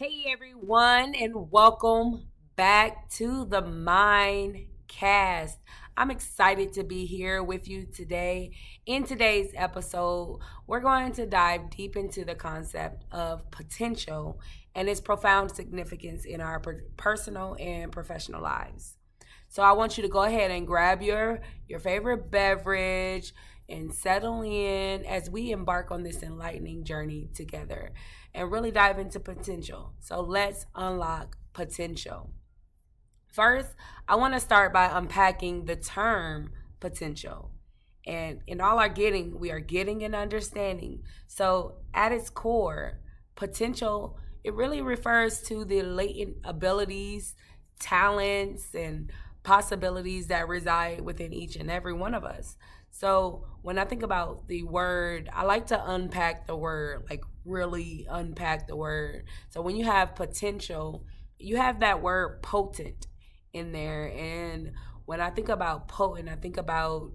Hey everyone, and welcome back to the MindCast. I'm excited to be here with you today. In today's episode, we're going to dive deep into the concept of potential and its profound significance in our personal and professional lives. So I want you to go ahead and grab your favorite beverage and settle in as we embark on this enlightening journey together and really dive into potential. So let's unlock potential. First, I want to start by unpacking the term potential. And in all our getting, we are getting and understanding. So at its core, potential, it really refers to the latent abilities, talents, and possibilities that reside within each and every one of us. So when I think about the word, I like to unpack the word, like really unpack the word. So when you have potential, you have that word potent in there. And when I think about potent, I think about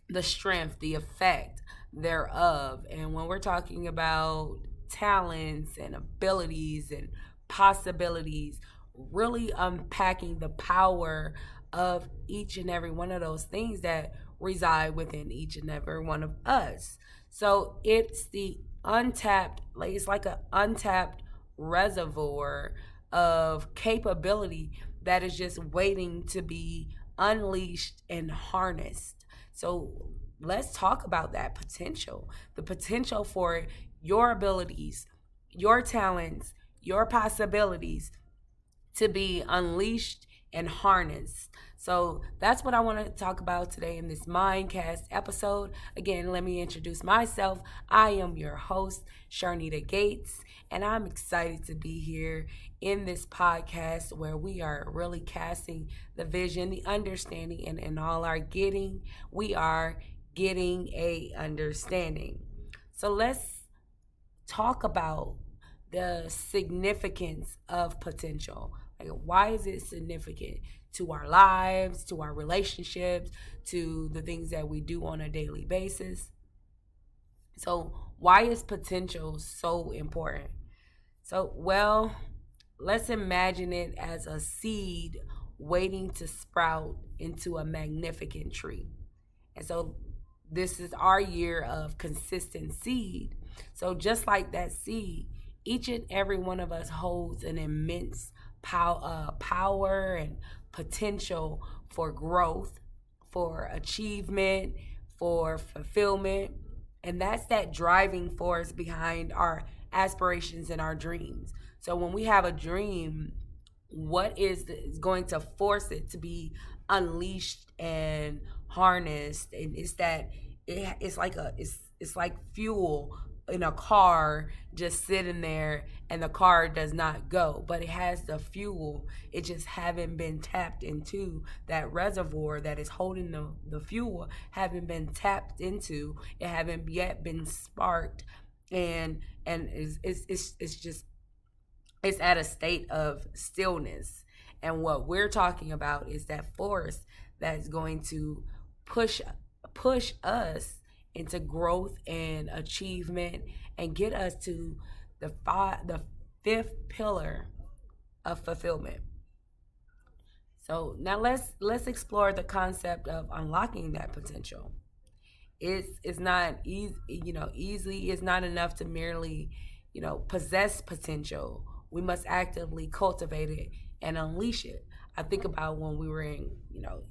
the strength, the effect thereof. And when we're talking about talents and abilities and possibilities, really unpacking the power of each and every one of those things that reside within each and every one of us. So it's the untapped, like it's like an untapped reservoir of capability that is just waiting to be unleashed and harnessed. So let's talk about that potential, the potential for your abilities, your talents, your possibilities to be unleashed and harnessed. So that's what I want to talk about today in this Mindcast episode. Again, let me introduce myself. I am your host, Sharnita Gates, and I'm excited to be here in this podcast where we are really casting the vision, the understanding, and in all our getting, we are getting a understanding. So let's talk about the significance of potential. Like, why is it significant to our lives, to our relationships, to the things that we do on a daily basis? So, why is potential so important? So, well, let's imagine it as a seed waiting to sprout into a magnificent tree. And so, this is our year of consistent seed. So, just like that seed, each and every one of us holds an immense power and potential for growth, for achievement, for fulfillment. And that's that driving force behind our aspirations and our dreams. So when we have a dream, what is going to force it to be unleashed and harnessed? And it's that it's like fuel in a car just sitting there, and the car does not go, but it has the fuel. It just haven't been tapped into. That reservoir that is holding the fuel haven't been tapped into. It haven't yet been sparked, and it's just it's at a state of stillness. And what we're talking about is that force that's going to push push us into growth and achievement and get us to the fifth pillar of fulfillment. So now let's explore the concept of unlocking that potential. It's not easy, easily. It's not enough to merely, possess potential. We must actively cultivate it and unleash it. I think about when we were in,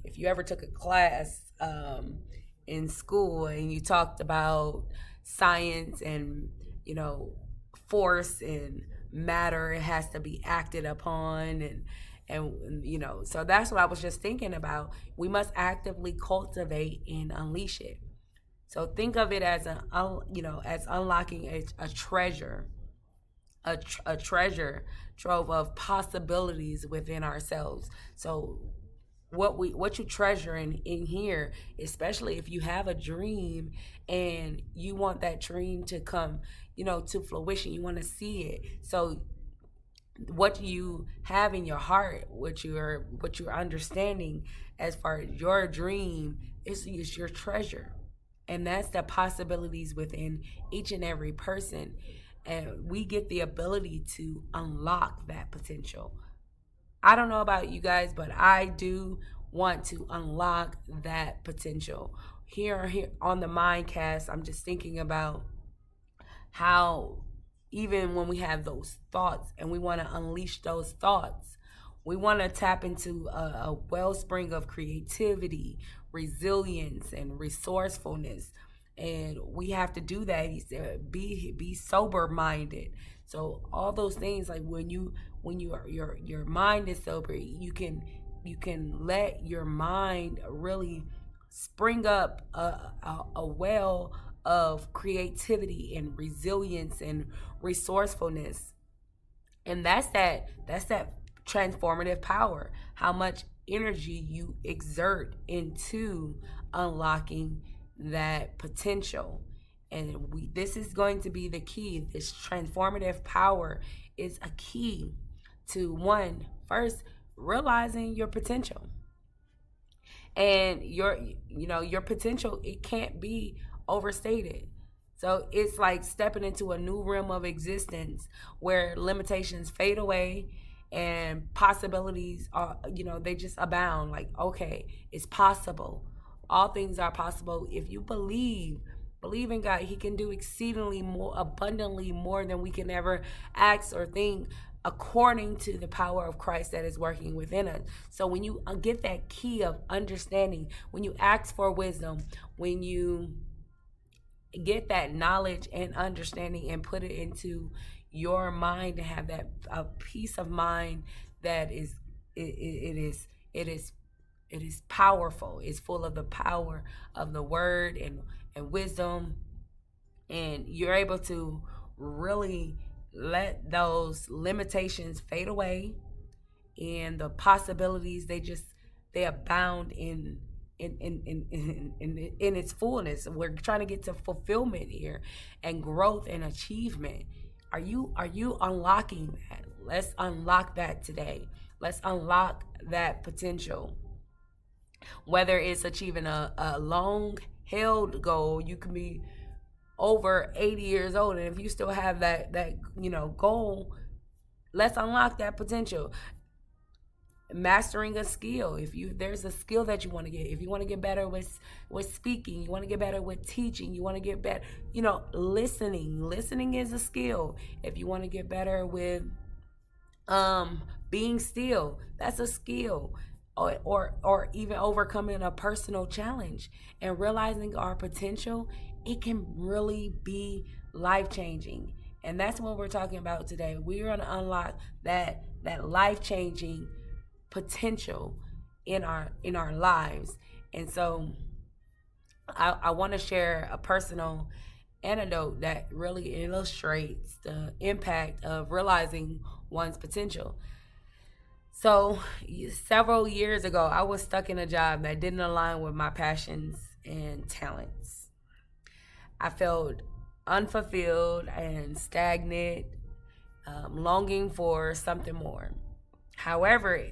if you ever took a class in school and you talked about science and, you know, force and matter, it has to be acted upon, and so that's what I was just thinking about. We must actively cultivate and unleash it. So think of it as as unlocking a treasure, a treasure trove of possibilities within ourselves. So what you treasure in here, especially if you have a dream and you want that dream to come, to fruition, you want to see it. So what you have in your heart, what you're understanding as far as your dream is your treasure. And that's the possibilities within each and every person. and we get the ability to unlock that potential. I don't know about you guys, but I do want to unlock that potential. Here on the Mindcast, I'm just thinking about how even when we have those thoughts and we want to unleash those thoughts, we want to tap into a wellspring of creativity, resilience, and resourcefulness. And we have to do that. He said, be sober minded. So all those things, like when your mind is sober, you can let your mind really spring up a well of creativity and resilience and resourcefulness. And that's that transformative power, how much energy you exert into unlocking that potential. And this is going to be the key. This transformative power is a key to, one, first, realizing your potential. And your potential, it can't be overstated. So it's like stepping into a new realm of existence where limitations fade away and possibilities are, they just abound. Like, okay, it's possible. All things are possible if you believe in God. He can do exceedingly more abundantly more than we can ever ask or think, according to the power of Christ that is working within us. So when you get that key of understanding, when you ask for wisdom, when you get that knowledge and understanding and put it into your mind, to have that a peace of mind that is it is powerful. It's full of the power of the word and wisdom, and you're able to really let those limitations fade away, and the possibilities, they abound in its fullness. We're trying to get to fulfillment here, and growth and achievement. Are you unlocking that? Let's unlock that today. Let's unlock that potential. Whether it's achieving a long held goal, you can be over 80 years old, and if you still have that goal, let's unlock that potential. Mastering a skill, if there's a skill that you want to get, if you want to get better with speaking, you want to get better with teaching, you want to get better, listening is a skill. If you want to get better with being still, that's a skill. Or even overcoming a personal challenge and realizing our potential, it can really be life changing. And that's what we're talking about today. We're going to unlock that life changing potential in our lives. And so I want to share a personal anecdote that really illustrates the impact of realizing one's potential. So, several years ago, I was stuck in a job that didn't align with my passions and talents. I felt unfulfilled and stagnant, longing for something more. However,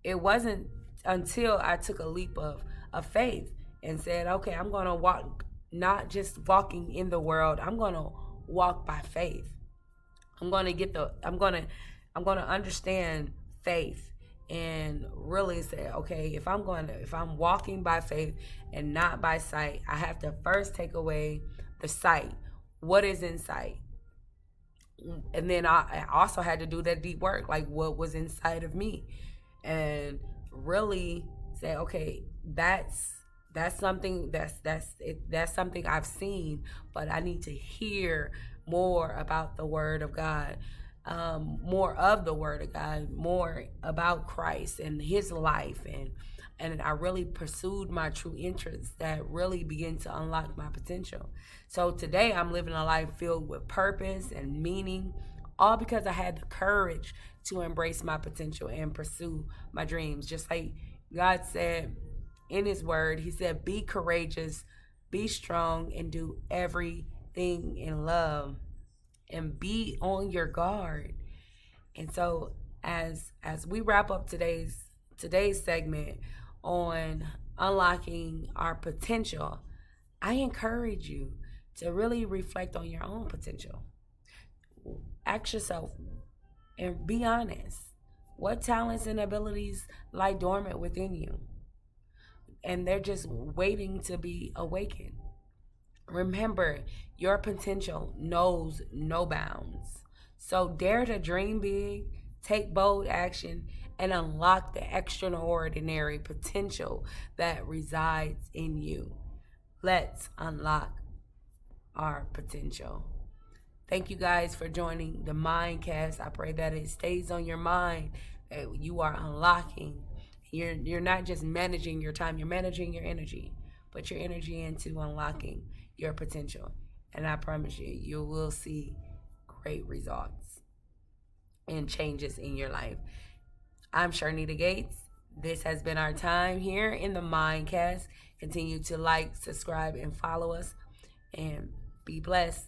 it wasn't until I took a leap of faith and said, okay, I'm going to walk, not just walking in the world, I'm going to walk by faith. I'm going to understand faith and really say, okay, if I'm walking by faith and not by sight, I have to first take away the sight. What is in sight? And then I also had to do that deep work, like what was inside of me, and really say, okay, that's something that's something I've seen, but I need to hear more about the Word of God, more of the Word of God, more about Christ and His life, and I really pursued my true interests that really began to unlock my potential. So today I'm living a life filled with purpose and meaning, all because I had the courage to embrace my potential and pursue my dreams. Just like God said in His Word, He said, be courageous, be strong, and do everything in love, and be on your guard. And so as we wrap up today's segment on unlocking our potential, I encourage you to really reflect on your own potential. Ask yourself and be honest. What talents and abilities lie dormant within you? And they're just waiting to be awakened. Remember, your potential knows no bounds. So dare to dream big, take bold action, and unlock the extraordinary potential that resides in you. Let's unlock our potential. Thank you guys for joining the MindCast. I pray that it stays on your mind, that you are unlocking. You're not just managing your time, you're managing your energy. Put your energy into unlocking your potential. And I promise you, you will see great results and changes in your life. I'm Sharnita Gates. This has been our time here in the MindCast. Continue to like, subscribe, and follow us. And be blessed.